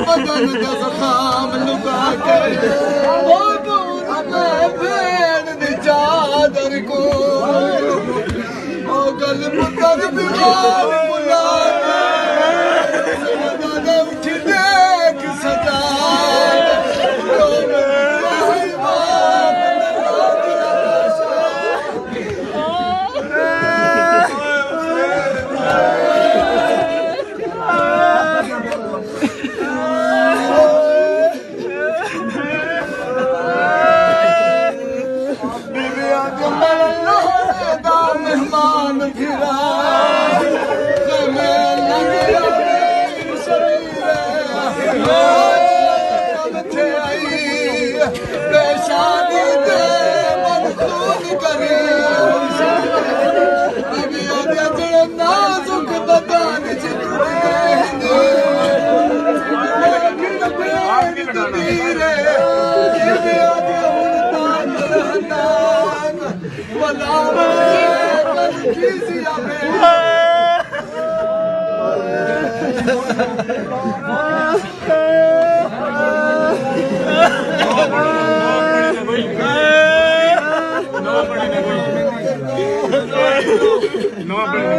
बदन का ज़ख़ाम लुका के वो दूर में भेड़ दी चादर को ओ गल पुतर दीवार बुलावे उठ देख सजा मेहमान फिरा शादी दे मन खून करे नाजुक बदान No,